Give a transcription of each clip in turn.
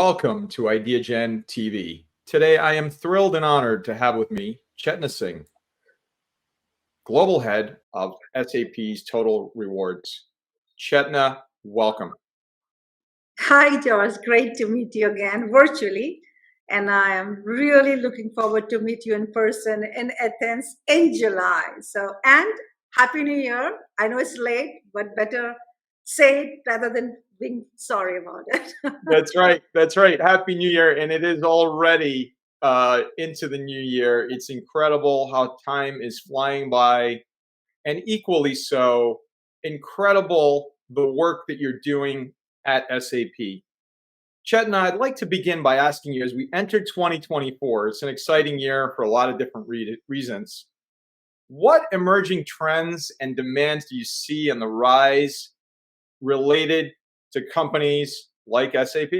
Welcome to Ideagen TV. Today, I am thrilled and honored to have with me Chetna Singh, Global Head of SAP's Total Rewards. Chetna, welcome. Hi, George. Great to meet you again virtually. And I am really looking forward to meet you in person in Athens in July. And Happy New Year. I know it's late, but better say it rather than being sorry about it. That's right. That's right. Happy New Year. And it is already into the new year. It's incredible how time is flying by, and equally so, incredible the work that you're doing at SAP. Chetna, I'd like to begin by asking you, as we enter 2024, it's an exciting year for a lot of different reasons. What emerging trends and demands do you see on the rise related to companies like SAP?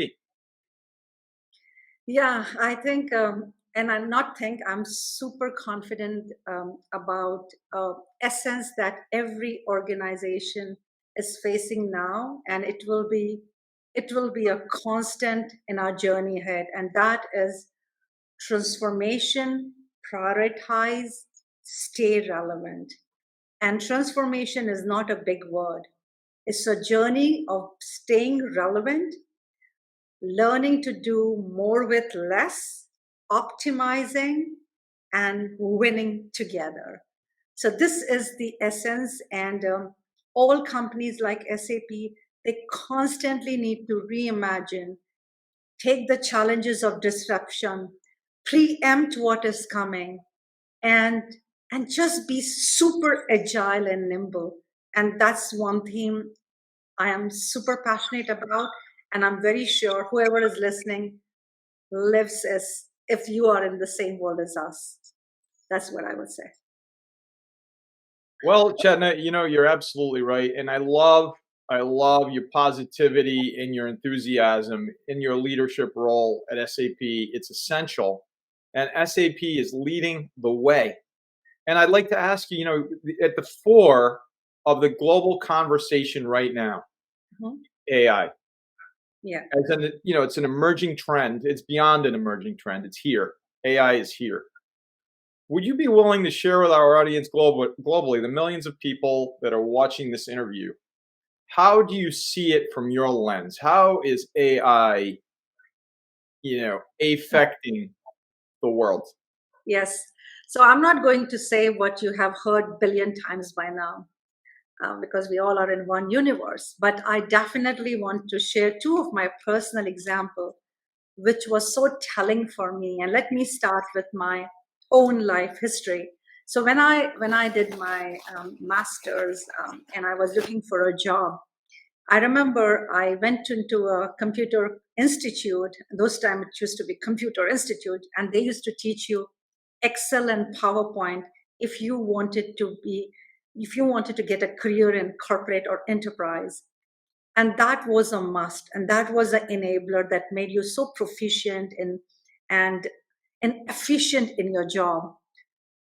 Yeah, I think, I'm super confident about essence that every organization is facing now, and it will be a constant in our journey ahead, and that is transformation, prioritize, stay relevant. And transformation is not a big word. It's a journey of staying relevant, learning to do more with less, optimizing, and winning together. So this is the essence, and all companies like SAP, they constantly need to reimagine, take the challenges of disruption, preempt what is coming, and just be super agile and nimble. And that's one theme I am super passionate about, and I'm very sure whoever is listening lives as if you are in the same world as us. That's what I would say. Well, Chetna, you're absolutely right. And I love your positivity and your enthusiasm in your leadership role at SAP. It's essential. And SAP is leading the way. And I'd like to ask you, at the fore of the global conversation right now, AI. Yeah. It's an emerging trend. It's beyond an emerging trend. It's here. AI is here. Would you be willing to share with our audience globally, the millions of people that are watching this interview, how do you see it from your lens? How is AI, affecting the world? Yes. So I'm not going to say what you have heard billion times by now, because we all are in one universe. But I definitely want to share two of my personal examples, which was so telling for me. And let me start with my own life history. So when I did my master's and I was looking for a job, I remember I went into a computer institute. Those times it used to be computer institute, and they used to teach you Excel and PowerPoint if you wanted to get a career in corporate or enterprise. And that was a must, and that was an enabler that made you so proficient and efficient in your job.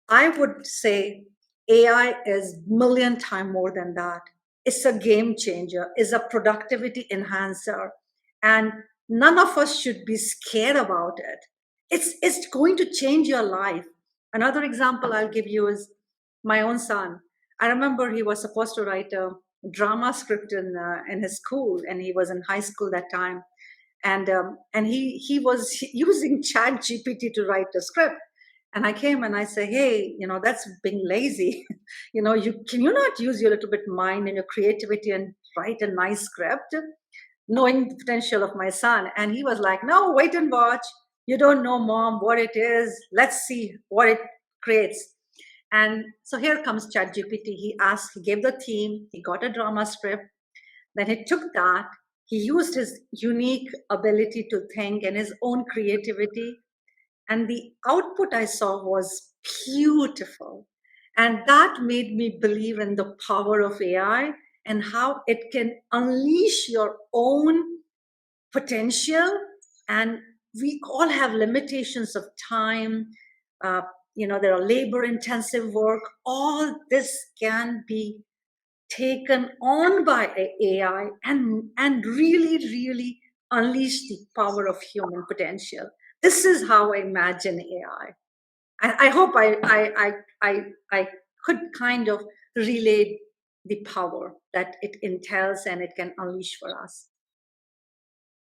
I would say AI is million times more than that. It's a game changer, it's a productivity enhancer, and none of us should be scared about it. It's going to change your life. Another example I'll give you is my own son. I remember he was supposed to write a drama script in his school, and he was in high school that time, and he was using Chat GPT to write the script. And I came and I say, hey, that's being lazy. You not use your little bit mind and your creativity and write a nice script, knowing the potential of my son. And he was like, no, wait and watch. You don't know, mom, what it is. Let's see what it creates. And so here comes ChatGPT. He gave the theme, he got a drama script. Then he took that, he used his unique ability to think and his own creativity. And the output I saw was beautiful. And that made me believe in the power of AI and how it can unleash your own potential. And we all have limitations of time. There are labor intensive work. All this can be taken on by AI and really, really unleash the power of human potential. This is how I imagine AI. I hope I could kind of relay the power that it entails and it can unleash for us.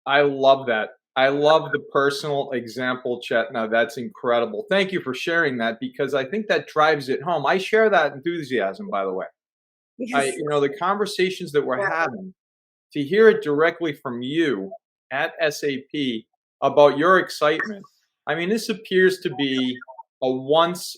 I love that. I love the personal example, Chetna. That's incredible. Thank you for sharing that because I think that drives it home. I share that enthusiasm, by the way. Yes. The conversations that we're Yeah. having, to hear it directly from you at SAP about your excitement. I mean, this appears to be a once,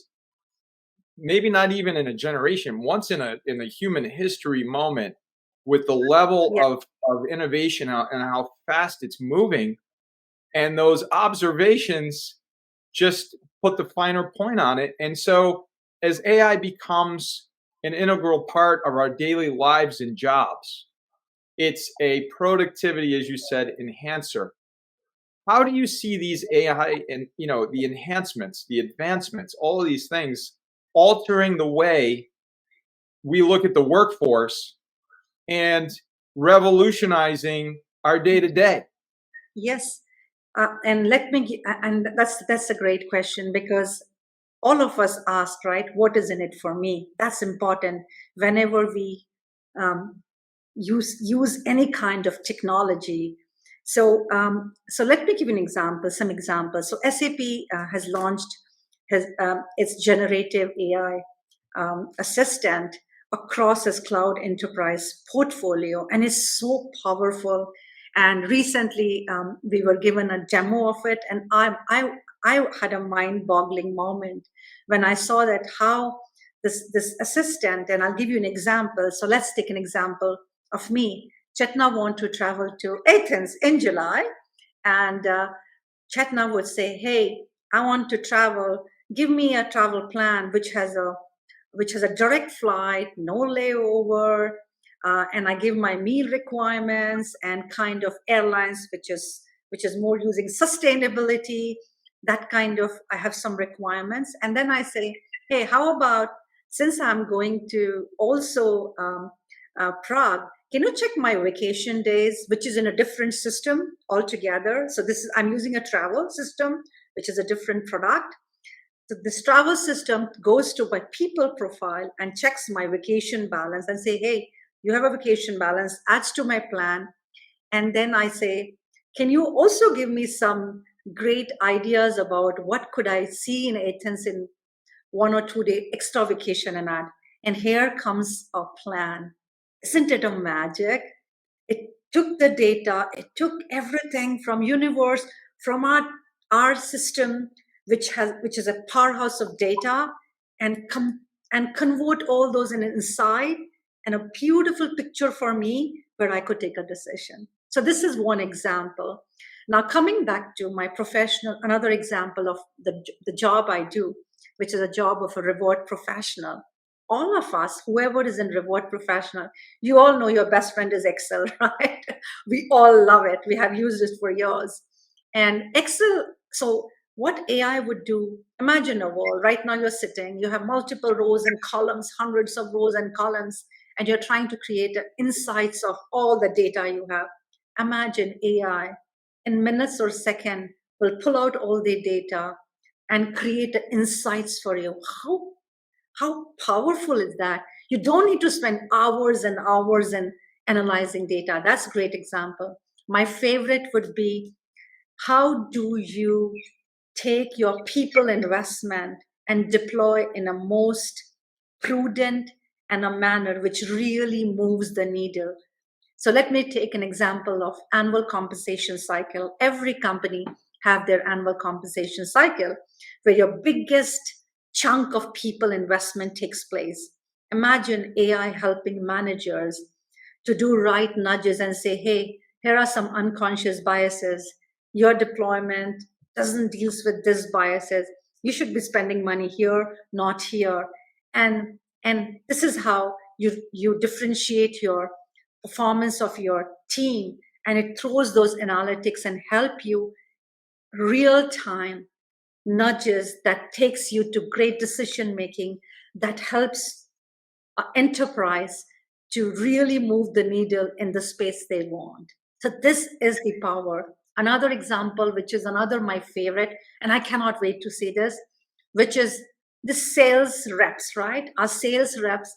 maybe not even in a generation, once in a human history moment with the level Yeah. of innovation and how fast it's moving. And those observations just put the finer point on it. And so as AI becomes an integral part of our daily lives and jobs, it's a productivity, as you said, enhancer. How do you see these AI and the enhancements, the advancements, all of these things altering the way we look at the workforce and revolutionizing our day to day? Yes. And and that's a great question because all of us ask, right, what is in it for me? That's important whenever we um, use any kind of technology. So let me give you some examples. So SAP has launched its generative AI assistant across its cloud enterprise portfolio, and it's so powerful. And recently, we were given a demo of it, and I had a mind-boggling moment when I saw that how this assistant, and I'll give you an example. So let's take an example of me. Chetna want to travel to Athens in July, and Chetna would say, "Hey, I want to travel. Give me a travel plan which has a direct flight, no layover, and I give my meal requirements and kind of airlines which is more using sustainability. That kind of I have some requirements, and then I say, hey, how about since I'm going to also Prague, can you check my vacation days, which is in a different system altogether? So this is I'm using a travel system, which is a different product. So this travel system goes to my people profile and checks my vacation balance and say, hey, you have a vacation balance, adds to my plan. And then I say, can you also give me some great ideas about what could I see in Athens in 1 or 2 day extra vacation and add? And here comes a plan. Isn't it a magic? It took the data, it took everything from universe, from our system, which is a powerhouse of data, and and convert all those in an insight and a beautiful picture for me where I could take a decision. So this is one example. Now coming back to my professional, another example of the job I do, which is a job of a reward professional. All of us, whoever is in reward professional, you all know your best friend is Excel, right? We all love it. We have used it for years. And Excel, so what AI would do, imagine a wall. Right now you're sitting, you have multiple rows and columns, hundreds of rows and columns, and you're trying to create insights of all the data you have. Imagine AI in minutes or seconds will pull out all the data and create insights for you. How powerful is that? You don't need to spend hours and hours in analyzing data. That's a great example. My favorite would be, how do you take your people investment and deploy in a most prudent and a manner which really moves the needle? So let me take an example of annual compensation cycle. Every company have their annual compensation cycle where your biggest chunk of people investment takes place. Imagine AI helping managers to do right nudges and say, hey, here are some unconscious biases. Your deployment doesn't deals with this biases. You should be spending money here, not here. And this is how you differentiate your performance of your team, and it throws those analytics and help you real time nudges that takes you to great decision making that helps enterprise to really move the needle in the space they want. So this is the power. Another example, which is another my favorite, and I cannot wait to see this, which is the sales reps, right? Our sales reps,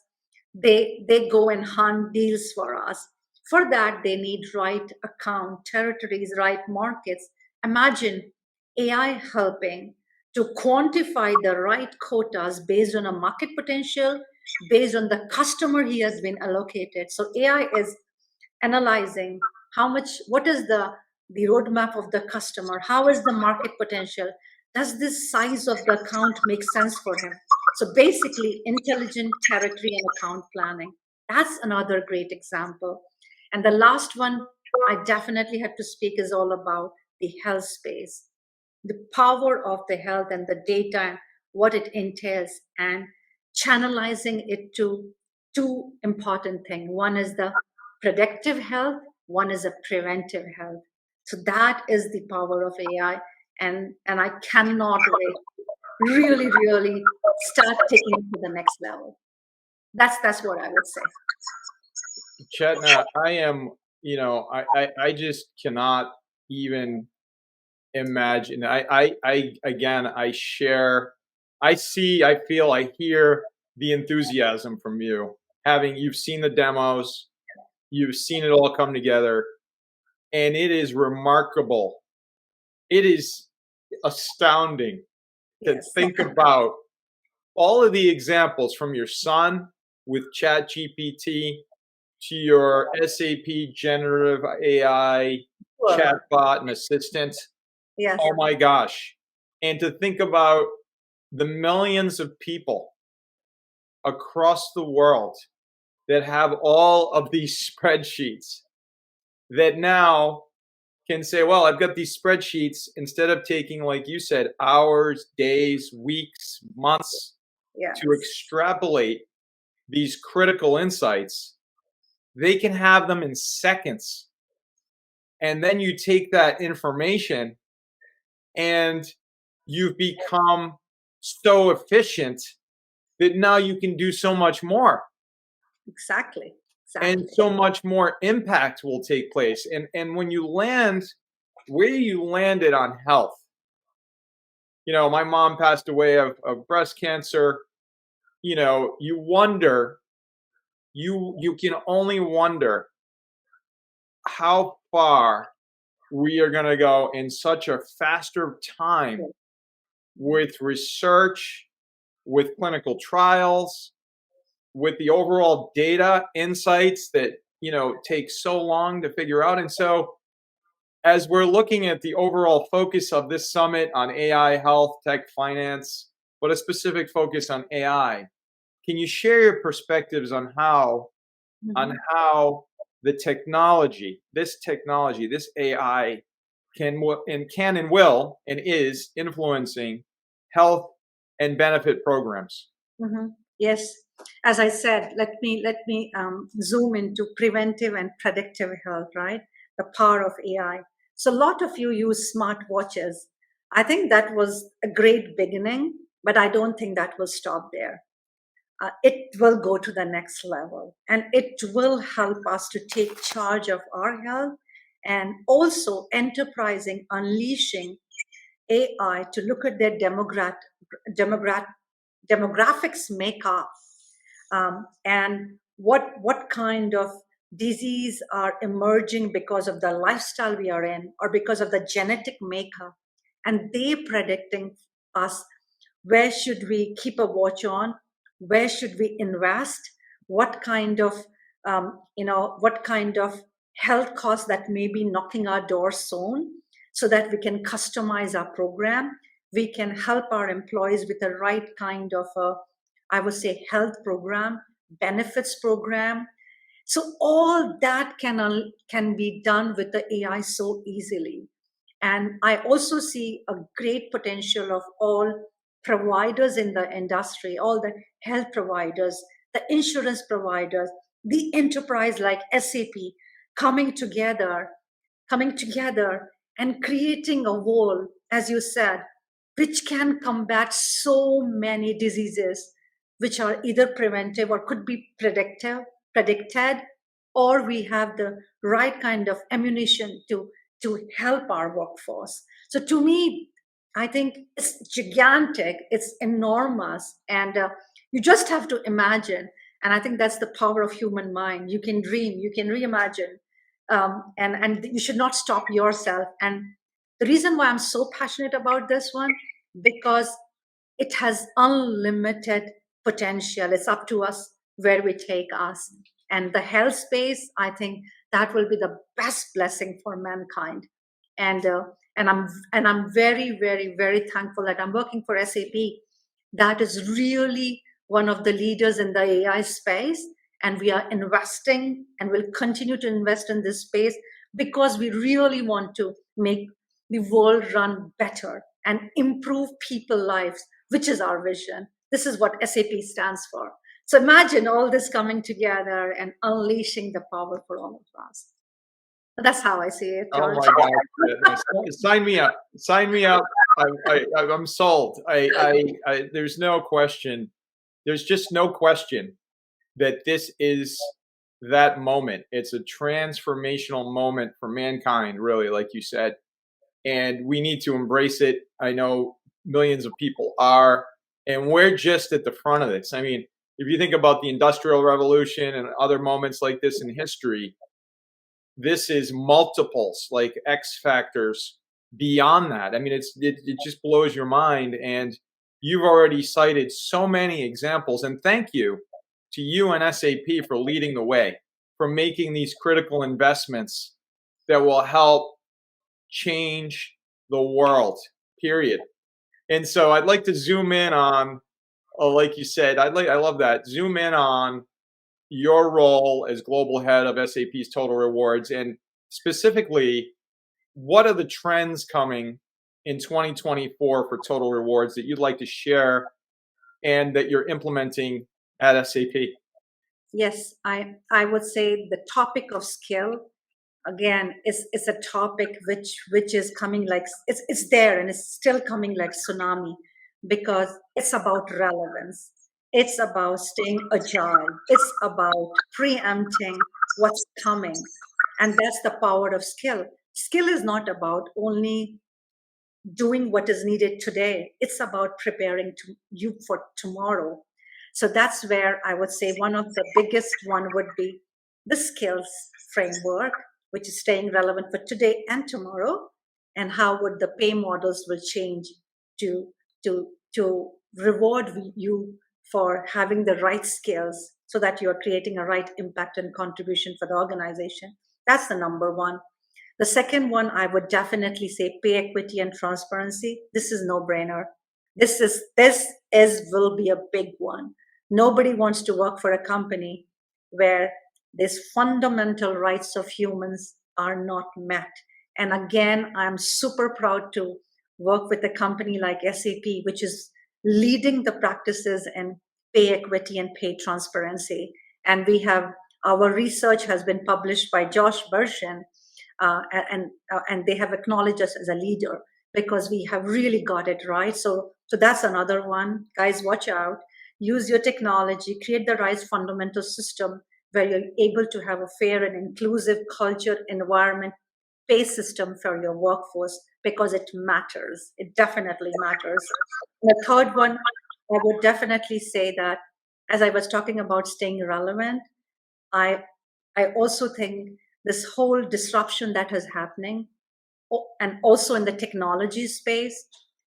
they go and hunt deals for us. For that, they need right account, territories, right markets. Imagine AI helping to quantify the right quotas based on a market potential, based on the customer he has been allocated. So AI is analyzing how much, what is the roadmap of the customer, how is the market potential, does this size of the account make sense for him. So basically intelligent territory and account planning, that's another great example. And the last one I definitely have to speak is all about the health space, the power of the health and the data and what it entails, and channelizing it to two important things. One is the predictive health, one is a preventive health. So that is the power of AI. And I cannot wait, really start taking it to the next level. That's what I would say. Chetna, I am, I just cannot even imagine. Again, I share, I see, I feel, I hear the enthusiasm from you. You've seen the demos, you've seen it all come together, and it is remarkable. It is astounding to Yes. think about all of the examples from your son with ChatGPT to your SAP generative AI Sure. chatbot and assistant. Yes. Oh my gosh. And to think about the millions of people across the world that have all of these spreadsheets that now can say, well, I've got these spreadsheets, instead of taking, like you said, hours, days, weeks, months Yes. to extrapolate these critical insights, they can have them in seconds. And then you take that information and you've become so efficient that now you can do so much more, Exactly. and Exactly. so much more impact will take place. And when you land where you landed on health, my mom passed away of breast cancer. You wonder, you can only wonder how far we are going to go in such a faster time with research, with clinical trials, with the overall data insights that take so long to figure out. And so as we're looking at the overall focus of this summit on AI, health, tech, finance, but a specific focus on AI, can you share your perspectives on how Mhm. the technology, this AI can and will and is influencing health and benefit programs? Mhm. Yes, as I said, let me zoom into preventive and predictive health, right? The power of AI. So a lot of you use smart watches. I think that was a great beginning, but I don't think that will stop there. It will go to the next level, and it will help us to take charge of our health, and also enterprising, unleashing AI to look at their demogra- demographics makeup, and what kind of disease are emerging because of the lifestyle we are in or because of the genetic makeup, and they predicting us where should we keep a watch on, where should we invest, what kind of what kind of health costs that may be knocking our door soon, so that we can customize our program, we can help our employees with the right kind of a, I would say, health program, benefits program. So all that can be done with the AI so easily. And I also see a great potential of all providers in the industry, all the health providers, the insurance providers, the enterprise like SAP coming together, coming together and creating a wall, as you said, which can combat so many diseases which are either preventive or could be predicted, or we have the right kind of ammunition to help our workforce. So to me, I think it's gigantic, it's enormous, and you just have to imagine. And I think that's the power of human mind. You can dream, you can reimagine, and you should not stop yourself. And the reason why I'm so passionate about this one, because it has unlimited potential. It's up to us where we take us. And the health space, I think that will be the best blessing for mankind. And I'm very, very, very thankful that I'm working for SAP. That is really one of the leaders in the AI space, and we are investing and will continue to invest in this space because we really want to make the world run better and improve people's lives, which is our vision. This is what SAP stands for. So imagine all this coming together and unleashing the power for all of us. That's how I see it, Oh George. my God! Sign me up. Sign me up. I'm sold. There's no question. There's just no question that this is that moment. It's a transformational moment for mankind, really, like you said, and we need to embrace it. I know millions of people are, and we're just at the front of this. I mean, if you think about the Industrial Revolution and other moments like this in history, this is multiples, like X factors beyond that. I mean, it just blows your mind. And you've already cited so many examples. And thank you to you and SAP for leading the way, for making these critical investments that will help change the world, period. And so I'd like to zoom in on, like you said, I love that. Zoom in on your role as global head of SAP's Total Rewards, and specifically, what are the trends coming in 2024 for Total Rewards that you'd like to share and that you're implementing at SAP? Yes, I would say the topic of skill again is a topic which is coming like it's there and it's still coming like tsunami, because it's about relevance, it's about staying agile, it's about preempting what's coming. And that's the power of skill. Skill is not about only doing what is needed today, it's about preparing you for tomorrow. So that's where I would say one of the biggest one would be the skills framework, which is staying relevant for today and tomorrow, and how would the pay models will change to to reward you for having the right skills so that you're creating a right impact and contribution for the organization. That's the number one. The second one, I would definitely say pay equity and transparency. This is no brainer. This is will be a big one. Nobody wants to work for a company where these fundamental rights of humans are not met. And again, I'm super proud to work with a company like SAP, which is leading the practices in pay equity and pay transparency. And we have our research has been published by Josh Bershin, and they have acknowledged us as a leader because we have really got it right. So that's another one. Guys, watch out. Use your technology, create the right fundamental system where you're able to have a fair and inclusive culture, environment, pay system for your workforce, because it matters. It definitely matters. And the third one, I would definitely say that, as I was talking about staying relevant, I also think this whole disruption that is happening, and also in the technology space,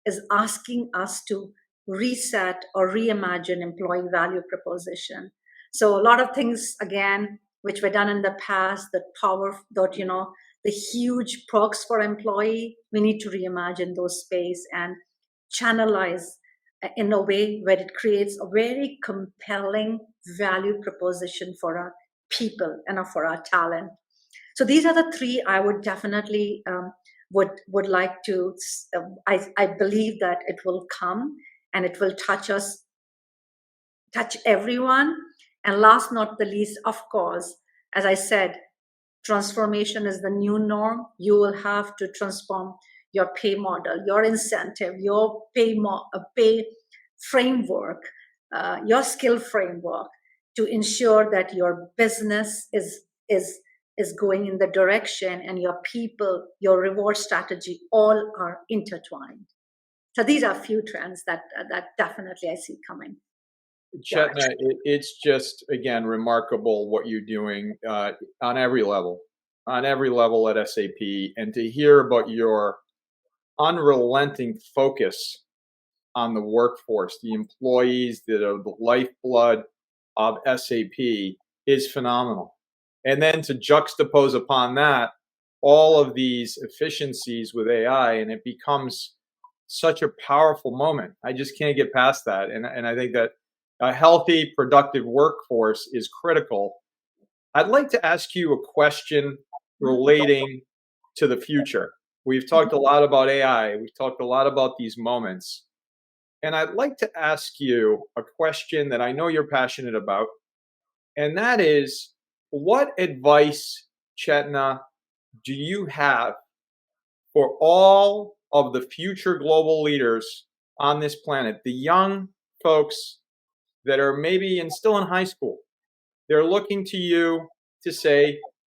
is asking us to reset or reimagine employee value proposition. So a lot of things, again, which were done in the past, the power that, the huge perks for employee, we need to reimagine those space and channelize in a way where it creates a very compelling value proposition for our people and for our talent. So these are the three I would definitely would like to. I believe that it will come and it will touch everyone. And last not the least, of course, as I said, transformation is the new norm. You will have to transform your pay model, your incentive, your pay framework, your skill framework, to ensure that your business is going in the direction, and your people, your reward strategy, all are intertwined. So these are few trends that definitely I see coming. Yeah. Chetna, it's just again remarkable what you're doing on every level, at SAP, and to hear about your unrelenting focus on the workforce, the employees that are the lifeblood of SAP is phenomenal. And then to juxtapose upon that all of these efficiencies with AI, and it becomes such a powerful moment. I just can't get past that. And I think that a healthy, productive workforce is critical. I'd like to ask you a question relating to the future. We've talked a lot about AI, we've talked a lot about these moments. And I'd like to ask you a question that I know you're passionate about, and that is, what advice, Chetna, do you have for all of the future global leaders on this planet, the young folks that are maybe still in high school? They're looking to you to say,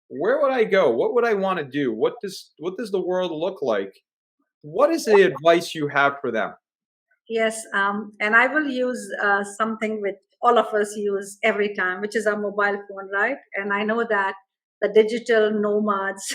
where would I go? What would I want to do? What does the world look like? What is the advice you have for them? Yes, and I will use something which all of us use every time, which is our mobile phone, right? And I know that the digital nomads,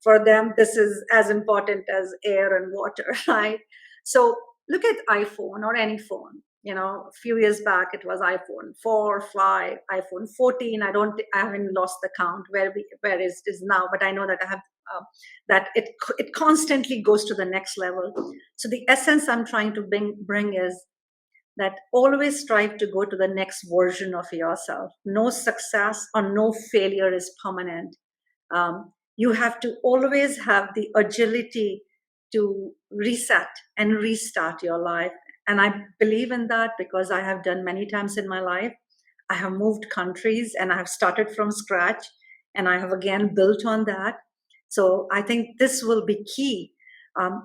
for them, this is as important as air and water, right? So look at iPhone or any phone. A few years back it was iPhone 4, 5, iPhone 14. I haven't lost the count where it is now, but I know that I have that it constantly goes to the next level. So the essence I'm trying to bring is that always strive to go to the next version of yourself. No success or no failure is permanent. You have to always have the agility to reset and restart your life. And I believe in that because I have done many times in my life. I have moved countries and I have started from scratch, and I have again built on that. So I think this will be key.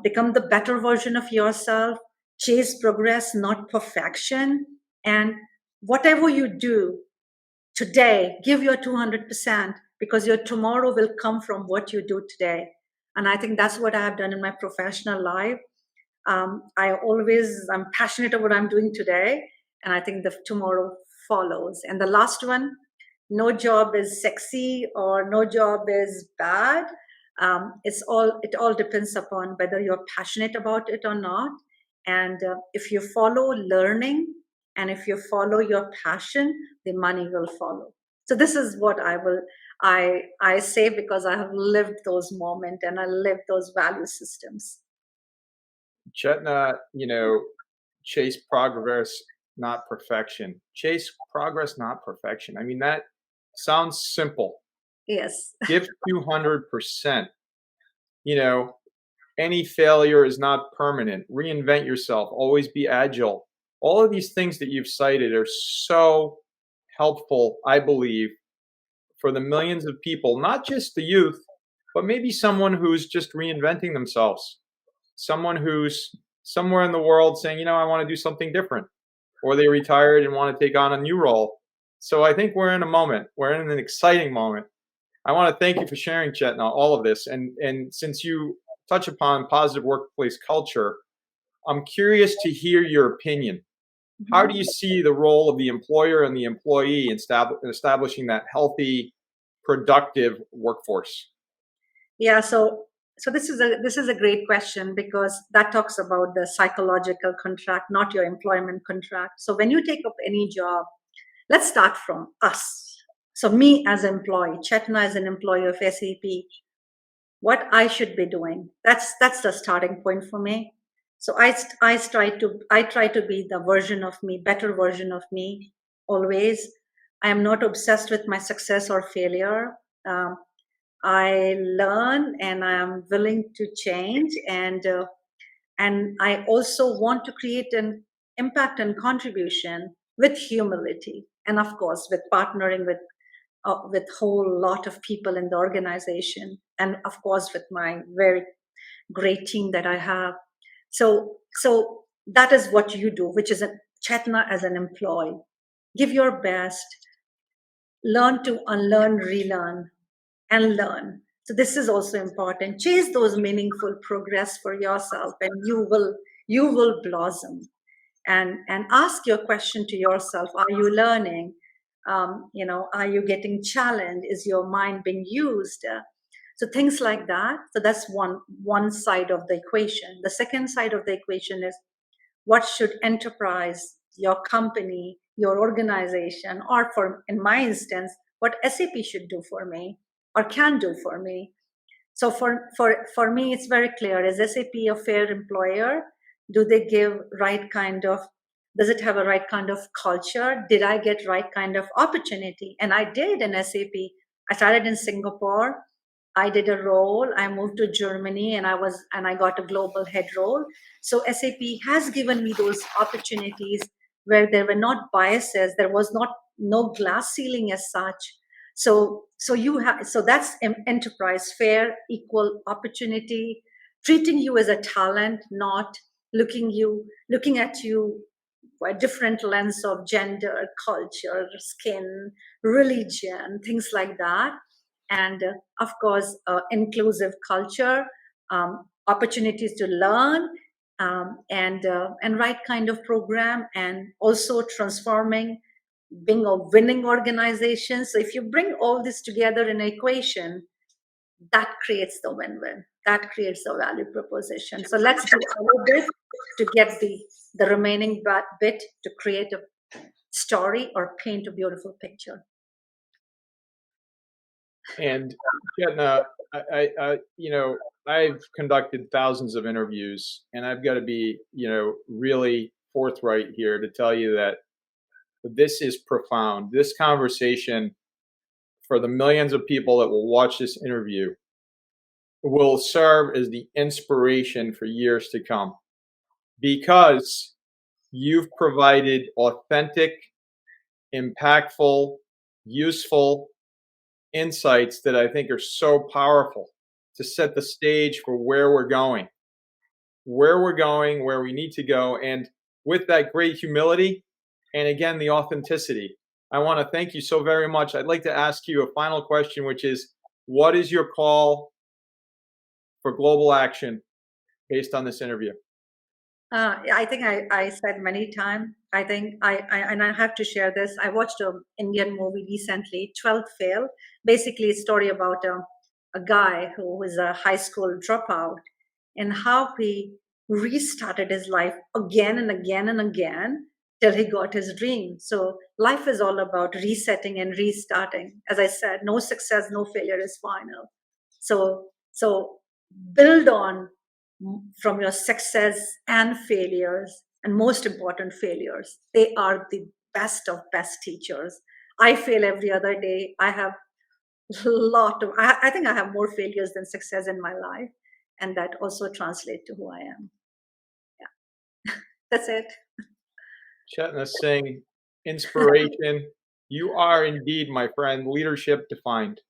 Become the better version of yourself, chase progress, not perfection. And whatever you do today, give your 200% because your tomorrow will come from what you do today. And I think that's what I have done in my professional life. I'm passionate about what I'm doing today. And I think the tomorrow follows. And the last one, no job is sexy or no job is bad. It all depends upon whether you're passionate about it or not. And if you follow learning and if you follow your passion, the money will follow. So this is what I say because I have lived those moments and I lived those value systems. Chetna, chase progress, not perfection. Chase progress, not perfection. I mean, that sounds simple. Yes. Give 200%. Any failure is not permanent. Reinvent yourself. Always be agile. All of these things that you've cited are so helpful, I believe, for the millions of people, not just the youth, but maybe someone who's just reinventing themselves, someone who's somewhere in the world saying, I want to do something different, or they retired and want to take on a new role. So I think we're in a moment. We're in an exciting moment. I want to thank you for sharing, Chetna, all of this. And since you touch upon positive workplace culture, I'm curious to hear your opinion. How do you see the role of the employer and the employee in establishing that healthy, productive workforce? Yeah, so this is a great question because that talks about the psychological contract, not your employment contract. So when you take up any job, let's start from us. So me as an employee, Chetna as an employee of SAP, what I should be doing. That's the starting point for me. So I try to be the version of me, better version of me, always. I am not obsessed with my success or failure. I learn and I am willing to change, and I also want to create an impact and contribution with humility, and of course with partnering with whole lot of people in the organization, and of course with my very great team that I have. So that is what you do, which is a Chetna as an employee. Give your best, learn to unlearn, relearn, and learn. So this is also important. Chase those meaningful progress for yourself, and you will blossom. And ask your question to yourself: are you learning? Are you getting challenged? Is your mind being used? So things like that. So that's one side of the equation. The second side of the equation is, what should enterprise, your company, your organization, or for in my instance, what SAP should do for me or can do for me. So for me, it's very clear: is SAP a fair employer? Do they give right kind of, does it have a right kind of culture? Did I get right kind of opportunity? And I did in SAP. I started in Singapore. I did a role. I moved to Germany, and I got a global head role. So SAP has given me those opportunities where there were not biases. There was not no glass ceiling as such. So that's enterprise: fair, equal opportunity, treating you as a talent, not looking at you a different lens of gender, culture, skin, religion, things like that. And of course, inclusive culture, opportunities to learn, and right kind of program, and also transforming, being a winning organization. So if you bring all this together in an equation, that creates the win-win. That creates the value proposition. So let's do our bit to get the remaining bit to create a story or paint a beautiful picture. And Chetna, I've conducted thousands of interviews, and I've got to be, really forthright here to tell you that this is profound. This conversation, for the millions of people that will watch this interview, will serve as the inspiration for years to come, because you've provided authentic, impactful, useful insights that I think are so powerful to set the stage for where we're going, where we need to go. And with that great humility, and again, the authenticity, I want to thank you so very much. I'd like to ask you a final question, which is, what is your call for global action based on this interview? I think I said many times. I think and I have to share this. I watched an Indian movie recently, 12th Fail. Basically, a story about a guy who was a high school dropout, and how he restarted his life again and again and again till he got his dream. So life is all about resetting and restarting. As I said, no success, no failure is final. So build on from your success and failures, and most important, failures. They are the best of best teachers. I fail every other day. I have I think I have more failures than success in my life, and that also translates to who I am. Yeah. That's it. Chetna Singh, inspiration. You are indeed, my friend, leadership defined.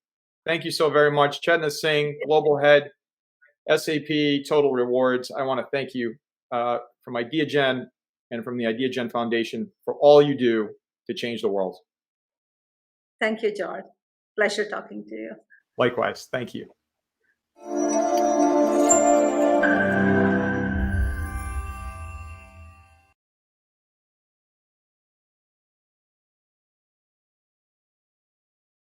Thank you so very much. Chetna Singh, Global Head, SAP Total Rewards. I want to thank you from Ideagen and from the Ideagen Foundation for all you do to change the world. Thank you, George. Pleasure talking to you. Likewise. Thank you.